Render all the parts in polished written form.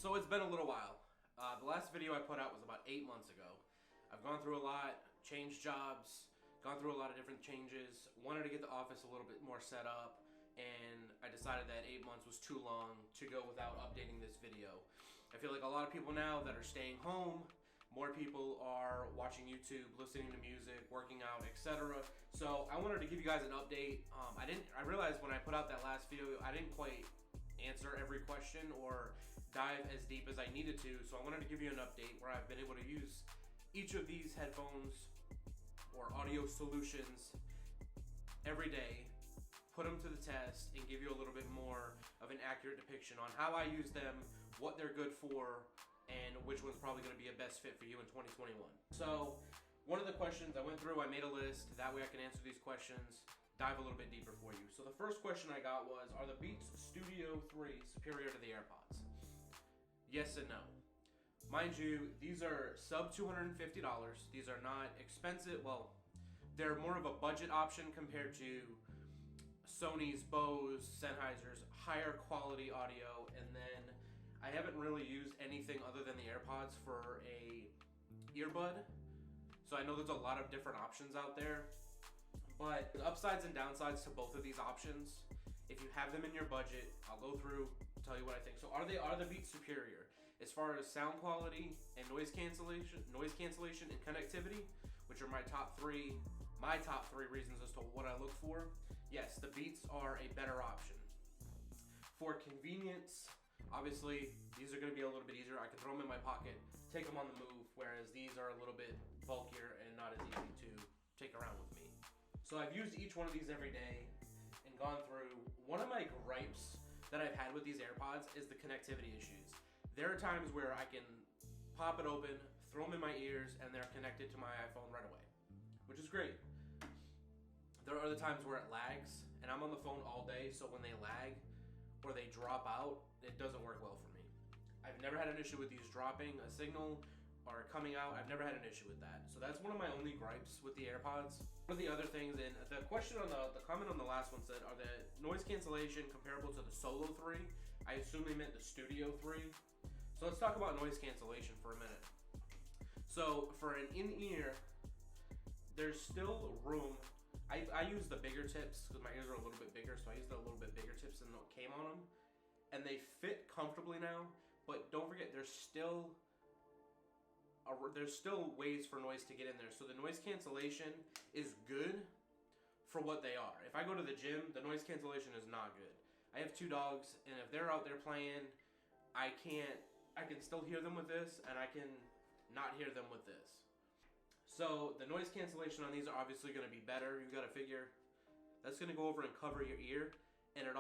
So it's been a little while. The last video I put out was about 8 months ago. I've gone through a lot, changed jobs, gone through a lot of different changes, wanted to get the office a little bit more set up, and I decided that 8 months was too long to go without updating this video. I feel like a lot of people now that are staying home, more people are watching YouTube, listening to music, working out, etc. So I wanted to give you guys an update. I realized when I put out that last video, I didn't quite answer every question or dive as deep as I needed to. So I wanted to give you an update where I've been able to use each of these headphones or audio solutions every day, put them to the test, and give you a little bit more of an accurate depiction on how I use them, what they're good for, and which one's probably going to be a best fit for you in 2021. So one of the questions I went through, I made a list, that way I can answer these questions, dive a little bit deeper for you. So the first question I got was, are the Beats Studio 3 superior to the AirPods? Yes and no. Mind you, these are sub $250. These are not expensive. Well, they're more of a budget option compared to Sony's, Bose, Sennheiser's higher quality audio. And then I haven't really used anything other than the AirPods for a earbud. So I know there's a lot of different options out there, but the upsides and downsides to both of these options, if you have them in your budget, I'll go through, tell you what I think. So are the Beats superior as far as sound quality and noise cancellation and connectivity, which are my top three reasons as to what I look for? Yes, the Beats are a better option. For convenience, obviously, these are going to be a little bit easier. I can throw them in my pocket, take them on the move, whereas these are a little bit bulkier and not as easy to take around with me. So I've used each one of these every day and gone through. One of my gripes that I've had with these AirPods is the connectivity issues. There are times where I can pop it open, throw them in my ears, and they're connected to my iPhone right away, which is great. There are other times where it lags, and I'm on the phone all day, so when they lag or they drop out, it doesn't work well for me. I've never had an issue with these dropping a signal or coming out. I've never had an issue with that. So that's one of my only gripes with the AirPods. One of the other things, and the question on the comment on the last one said, are the noise cancellation comparable to the Solo 3? I assume they meant the Studio 3. So let's talk about noise cancellation for a minute. So for an in-ear, there's still room. I use the bigger tips because my ears are a little bit bigger, so I use the little bit bigger tips than what came on them. And they fit comfortably now, but don't forget, there's still ways for noise to get in there. So the noise cancellation is good for what they are. If I go to the gym, the noise cancellation is not good. I have 2 dogs, and if they're out there playing, I can still hear them with this, and I can not hear them with this. So the noise cancellation on these are obviously going to be better. You've got to figure that's going to go over and cover your ear, and the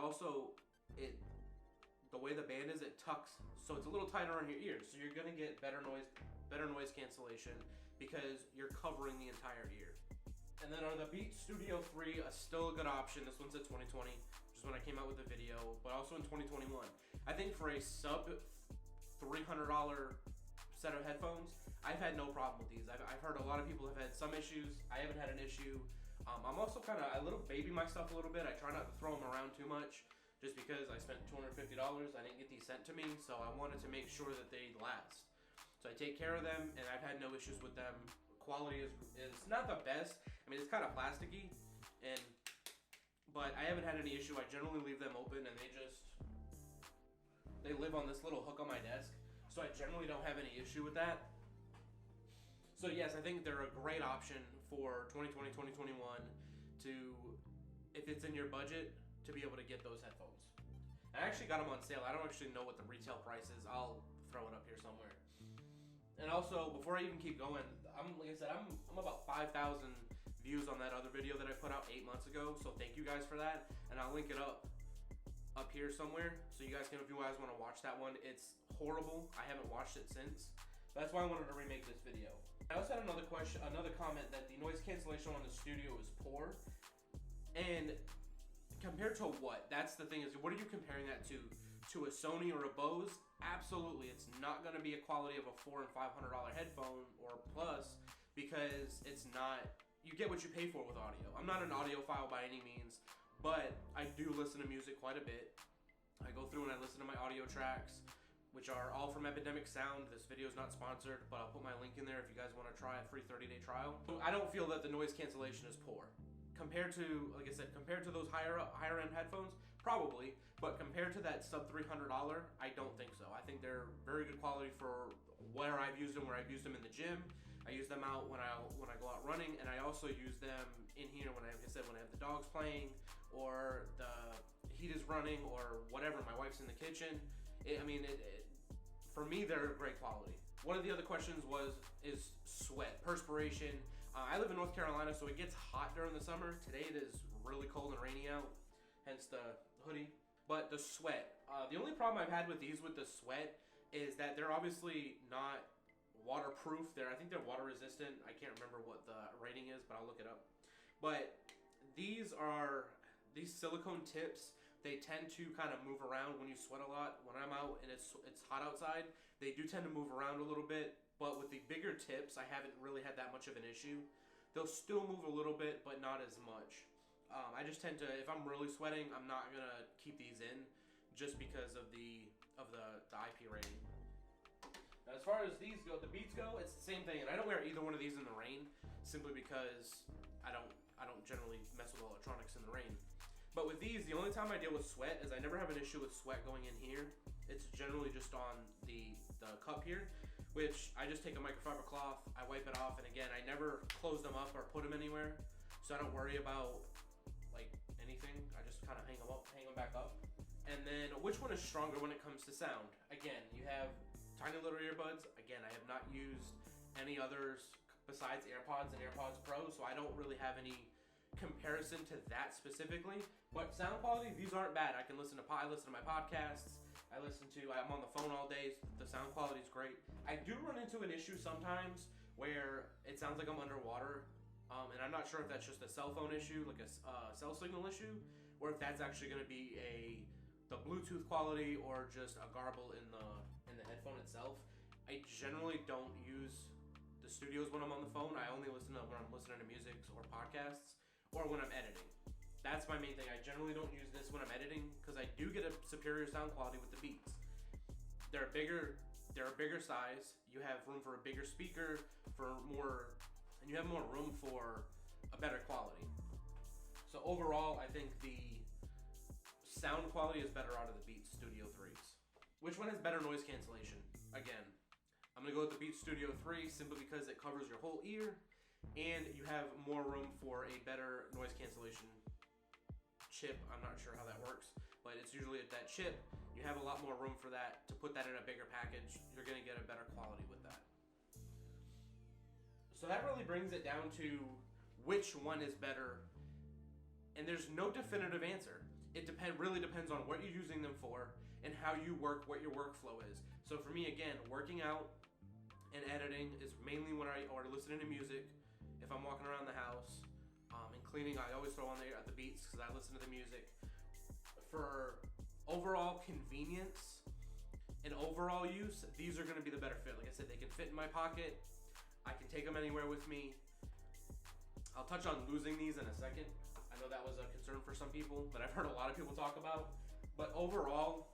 way the band is, it tucks, so it's a little tighter on your ears. So you're going to get better noise cancellation because you're covering the entire ear. And then are the Beats Studio 3 still a good option? This one's at 2020, which is when I came out with the video, but also in 2021. I think for a sub $300 set of headphones, I've had no problem with these. I've heard a lot of people have had some issues. I haven't had an issue. I'm also I little baby my stuff a little bit. I try not to throw them around too much, just because I spent $250. I didn't get these sent to me, so I wanted to make sure that they last. So I take care of them, and I've had no issues with them. Quality is not the best. I mean, it's kind of plasticky, but I haven't had any issue. I generally leave them open, and they live on this little hook on my desk, so I generally don't have any issue with that. So yes, I think they're a great option for 2020, 2021 if it's in your budget, to be able to get those headphones. I actually got them on sale. I don't actually know what the retail price is. I'll throw it up here somewhere. And also, before I even keep going, like I said, I'm about 5,000 views on that other video that I put out 8 months ago. So thank you guys for that. And I'll link it up here somewhere, so you guys can, if you guys want to watch that one. It's horrible. I haven't watched it since. That's why I wanted to remake this video. I also had another comment that the noise cancellation on the Studio is poor. And compared to what? That's the thing, is what are you comparing that to? To a Sony or a Bose? Absolutely, it's not going to be a quality of a $400 and $500 headphone or plus, because it's not. You get what you pay for with audio. I'm not an audiophile by any means, but I do listen to music quite a bit. I go through and I listen to my audio tracks. which are all from Epidemic Sound. This video is not sponsored, but I'll put my link in there if you guys want to try a free 30-day trial. I don't feel that the noise cancellation is poor. Compared to, like I said, compared to those higher end headphones, probably, but compared to that sub $300, I don't think so. I think they're very good quality for where I've used them, in the gym. I use them out when I go out running, and I also use them in here when I have the dogs playing, or the heat is running, or whatever. My wife's in the kitchen. For me, they're great quality. One of the other questions is sweat, perspiration. I live in North Carolina, so it gets hot during the summer. Today it is really cold and rainy out, hence the hoodie. But the sweat, the only problem I've had with these with the sweat is that they're obviously not waterproof. I think they're water resistant. I can't remember what the rating is, but I'll look it up. But these silicone tips, they tend to kind of move around when you sweat a lot. When I'm out and it's hot outside, they do tend to move around a little bit. But with the bigger tips, I haven't really had that much of an issue. They'll still move a little bit, but not as much. I just tend to, if I'm really sweating, I'm not gonna keep these in, just because of the IP rating. Now, as far as these go, the Beats go, it's the same thing, and I don't wear either one of these in the rain, simply because I don't generally mess with electronics in the rain. But with these, the only time I deal with sweat is I never have an issue with sweat going in here. It's generally just on the cup here, which I just take a microfiber cloth, I wipe it off, and again, I never close them up or put them anywhere, so I don't worry about like anything. I just kind of hang them back up. And then, which one is stronger when it comes to sound? Again, you have tiny little earbuds. Again, I have not used any others besides AirPods and AirPods Pro, so I don't really have any comparison to that specifically. But sound quality, these aren't bad. I listen to my podcasts. I'm on the phone all day. The sound quality is great. I do run into an issue sometimes where it sounds like I'm underwater, and I'm not sure if that's just a cell phone issue, like a cell signal issue, or if that's actually going to be the Bluetooth quality or just a garble in the headphone itself. I generally don't use the studios when I'm on the phone. I only listen to when I'm listening to music or podcasts, or when I'm editing. That's my main thing. I generally don't use this when I'm editing because I do get a superior sound quality with the Beats. They're a bigger size. You have room for a bigger speaker, and you have more room for a better quality. So overall, I think the sound quality is better out of the Beats Studio 3s. Which one has better noise cancellation? Again, I'm gonna go with the Beats Studio 3 simply because it covers your whole ear, and you have more room for a better noise cancellation chip. I'm not sure how that works, but it's usually at that chip. You have a lot more room for that, to put that in a bigger package. You're gonna get a better quality with that. So that really brings it down to which one is better, and there's no definitive answer. It really depends on what you're using them for and how you work, what your workflow is. So for me, again, working out and editing is mainly when or listening to music. If I'm walking around the house and cleaning, I always throw on the Beats because I listen to the music. For overall convenience and overall use, these are going to be the better fit. Like I said, they can fit in my pocket. I can take them anywhere with me. I'll touch on losing these in a second. I know that was a concern for some people that I've heard a lot of people talk about. But overall,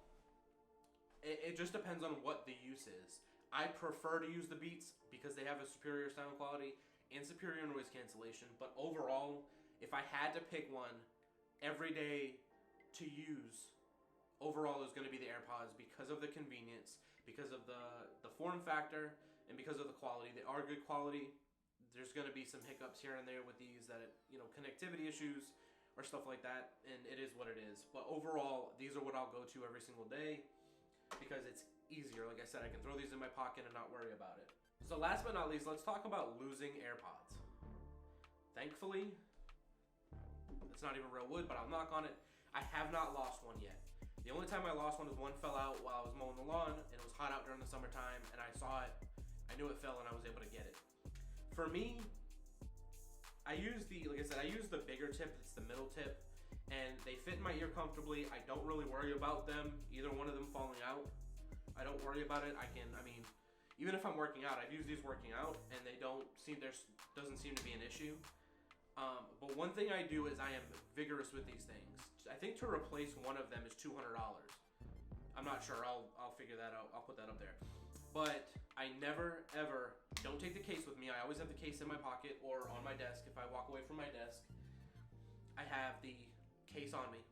it just depends on what the use is. I prefer to use the Beats because they have a superior sound quality and superior noise cancellation. But overall, if I had to pick one every day to use, overall is going to be the AirPods because of the convenience, because of the form factor, and because of the quality. They are good quality. There's going to be some hiccups here and there with these connectivity issues or stuff like that, and it is what it is. But overall, these are what I'll go to every single day because it's easier. Like I said, I can throw these in my pocket and not worry about it. So last but not least, let's talk about losing AirPods. Thankfully, it's not even real wood, but I'll knock on it. I have not lost one yet. The only time I lost one is one fell out while I was mowing the lawn, and it was hot out during the summertime, and I saw it. I knew it fell, and I was able to get it. For me, I use the bigger tip. It's the middle tip, and they fit in my ear comfortably. I don't really worry about them, either one of them falling out. I don't worry about it. Even if I'm working out, I've used these working out, and doesn't seem to be an issue. But one thing I do is I am vigorous with these things. I think to replace one of them is $200. I'm not sure. I'll figure that out. I'll put that up there. But I never ever don't take the case with me. I always have the case in my pocket or on my desk. If I walk away from my desk, I have the case on me.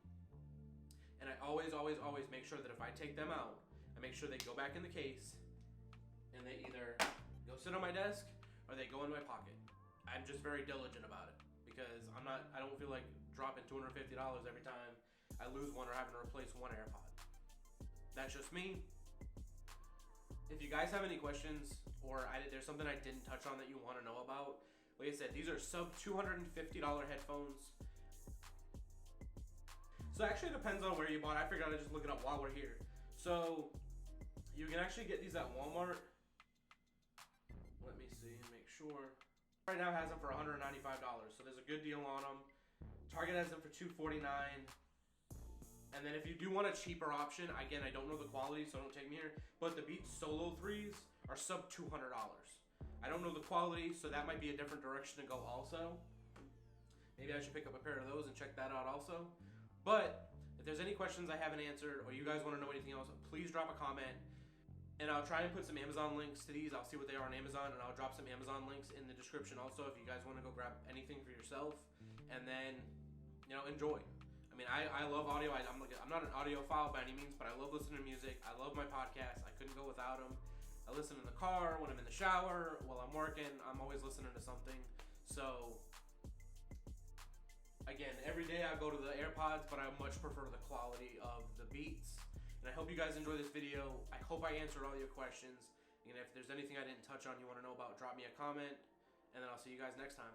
And I always make sure that if I take them out, I make sure they go back in the case and they either go sit on my desk or they go in my pocket. I'm just very diligent about it because I don't feel like dropping $250 every time I lose one or having to replace one AirPod. That's just me. If you guys have any questions or there's something I didn't touch on that you want to know about, like I said, these are sub $250 headphones. So actually it depends on where you bought it. I figured I'd just look it up while we're here. So you can actually get these at Walmart. Let me see and make sure. Right now has them for $195, so there's a good deal on them. Target has them for $249. And then if you do want a cheaper option, again, I don't know the quality, so don't take me here, but the Beats Solo 3s are sub $200. I don't know the quality, so that might be a different direction to go also. Maybe I should pick up a pair of those and check that out also. But if there's any questions I haven't answered or you guys want to know anything else, please drop a comment. And I'll try and put some Amazon links to these. I'll see what they are on Amazon, and I'll drop some Amazon links in the description also if you guys want to go grab anything for yourself. And then, you know, enjoy. I mean, I love audio. I'm not an audiophile by any means, but I love listening to music. I love my podcast. I couldn't go without them. I listen in the car, when I'm in the shower, while I'm working. I'm always listening to something. So, again, every day I go to the AirPods, but I much prefer the quality of the Beats. And I hope you guys enjoy this video. I hope I answered all your questions. And if there's anything I didn't touch on you want to know about, drop me a comment. And then I'll see you guys next time.